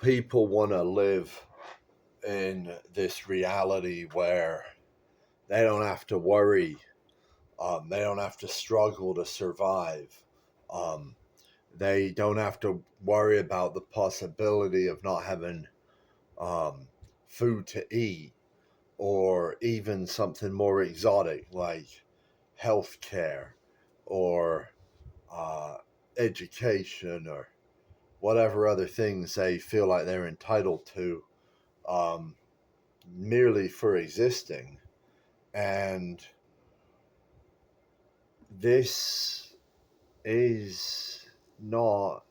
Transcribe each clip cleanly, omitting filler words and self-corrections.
people want to live in this reality where they don't have to worry, they don't have to struggle to survive. Um, they don't have to worry about the possibility of not having um, food to eat, or even something more exotic like healthcare or uh, education or whatever other things they feel like they're entitled to, um, merely for existing. And this is not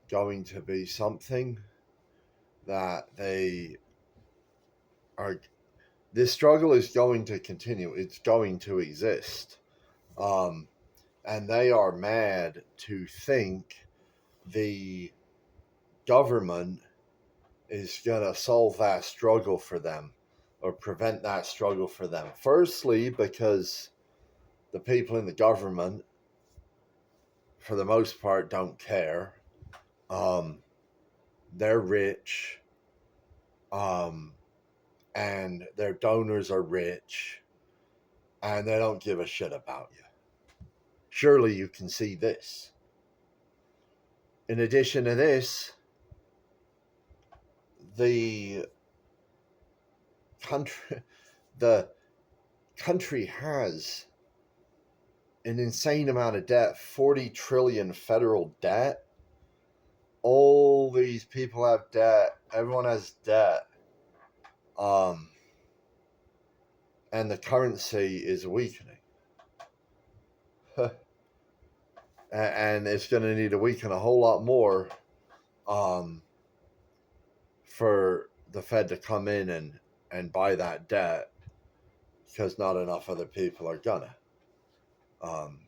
going to be something that they are. This struggle is going to continue, it's going to exist. Um, and they are mad to think the government is going to solve that struggle for them or prevent that struggle for them. Firstly, because the people in the government, for the most part, don't care. Um, they're rich, um, and their donors are rich, and they don't give a shit about you. Surely you can see this. In addition to this, the country the country has an insane amount of debt, 40 trillion federal debt. All these people have debt, everyone has debt. um and the currency is weakening. And it's going to need to weaken a whole lot more um for the Fed to come in and buy that debt, because not enough other people are gonna. Um,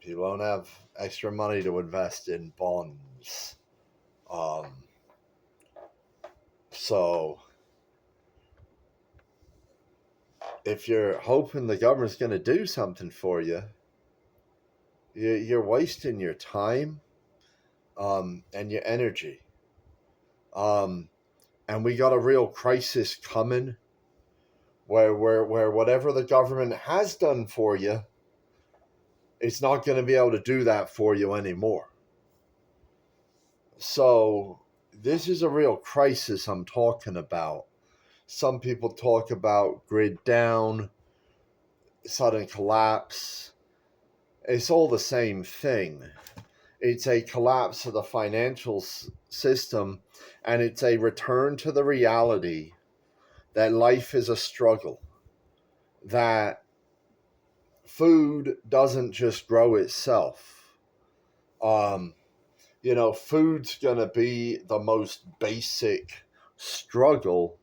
People don't have extra money to invest in bonds. Um, so if you're hoping the government's going to do something for you, you're wasting your time and your energy. And we got a real crisis coming where whatever the government has done for you, it's not going to be able to do that for you anymore. So this is a real crisis I'm talking about. Some people talk about grid down, sudden collapse. It's all the same thing. It's a collapse of the financial system, and it's a return to the reality that life is a struggle, that food doesn't just grow itself. Food's going to be the most basic struggle,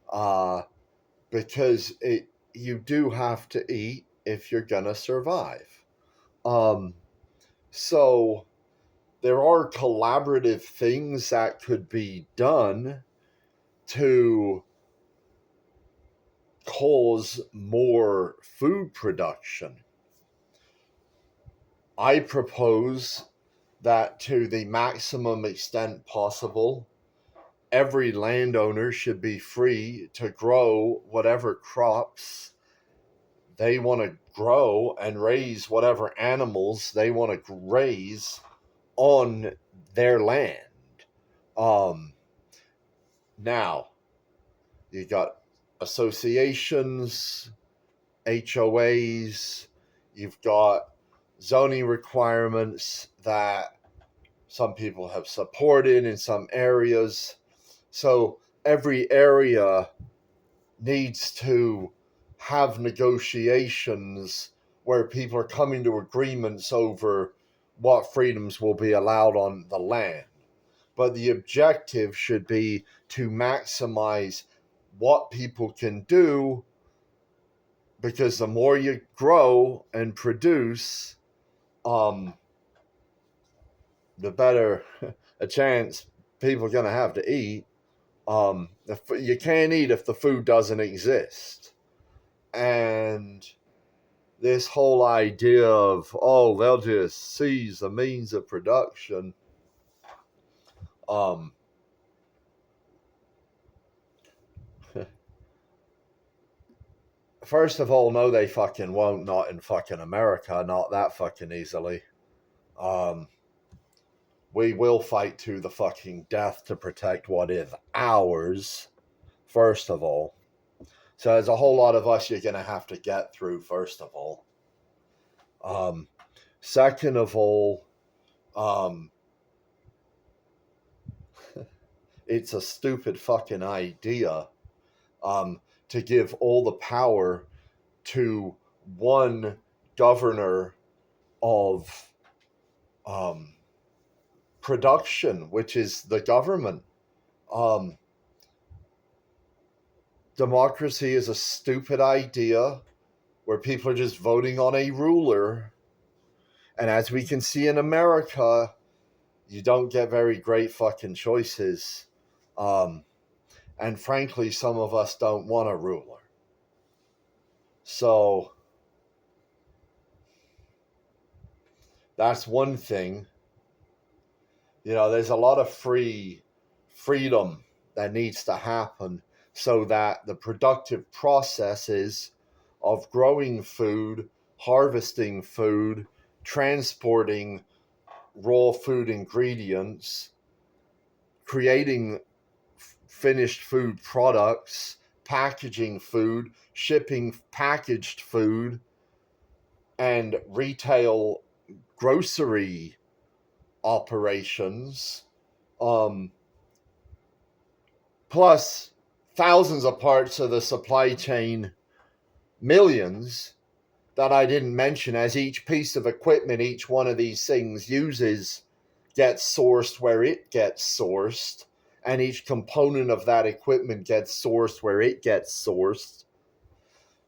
uh, because you do have to eat if you're going to survive. Um, so there are collaborative things that could be done to cause more food production. I propose that to the maximum extent possible, every landowner should be free to grow whatever crops they want to grow and raise whatever animals they want to raise on their land. Um, Now, you got associations, HOAs, you've got zoning requirements that some people have supported in some areas. So every area needs to have negotiations where people are coming to agreements over what freedoms will be allowed on the land. But the objective should be to maximize what people can do, because the more you grow and produce, the better a chance people are going to have to eat. You can't eat if the food doesn't exist. And this whole idea of, they'll just seize the means of production, um, First of all, no, they fucking won't. Not in fucking America. Not that fucking easily. We will fight to the fucking death to protect what is ours, first of all. So there's a whole lot of us you're going to have to get through, first of all. Second of all, it's a stupid fucking idea to give all the power to one governor of production, which is the government. Democracy is a stupid idea where people are just voting on a ruler. And as we can see in America, you don't get very great fucking choices. And frankly, some of us don't want a ruler. So that's one thing. You know, there's a lot of freedom that needs to happen so that the productive processes of growing food, harvesting food, transporting raw food ingredients, creating finished food products, packaging food, shipping packaged food, and retail grocery operations, plus thousands of parts of the supply chain, millions that I didn't mention, as each piece of equipment each one of these things uses gets sourced where it gets sourced, and each component of that equipment gets sourced where it gets sourced.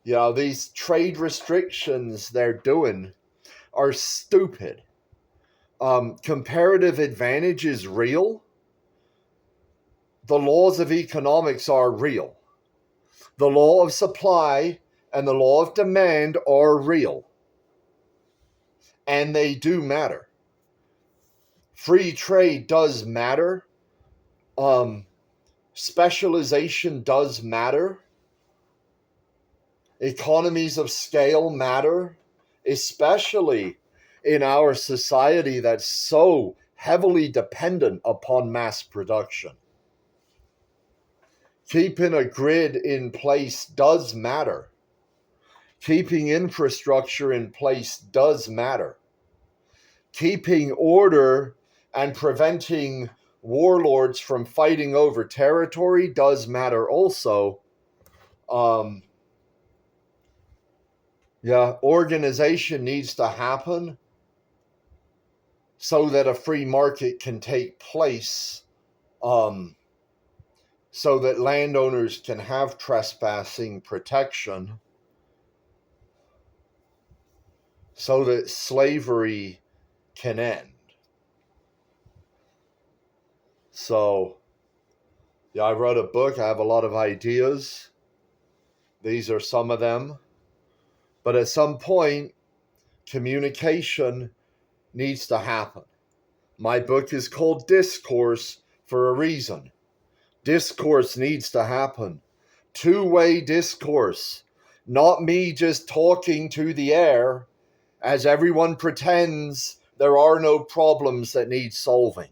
You know, these trade restrictions they're doing are stupid. Comparative advantage is real. The laws of economics are real. The law of supply and the law of demand are real. And they do matter. Free trade does matter. Specialization does matter. Economies of scale matter, especially in our society that's so heavily dependent upon mass production. Keeping a grid in place does matter. Keeping infrastructure in place does matter. Keeping order and preventing warlords from fighting over territory does matter also. Organization needs to happen so that a free market can take place, so that landowners can have trespassing protection, so that slavery can end. So, I wrote a book. I have a lot of ideas. These are some of them. But at some point, communication needs to happen. My book is called Discourse for a reason. Discourse needs to happen. Two-way discourse. Not me just talking to the air as everyone pretends there are no problems that need solving.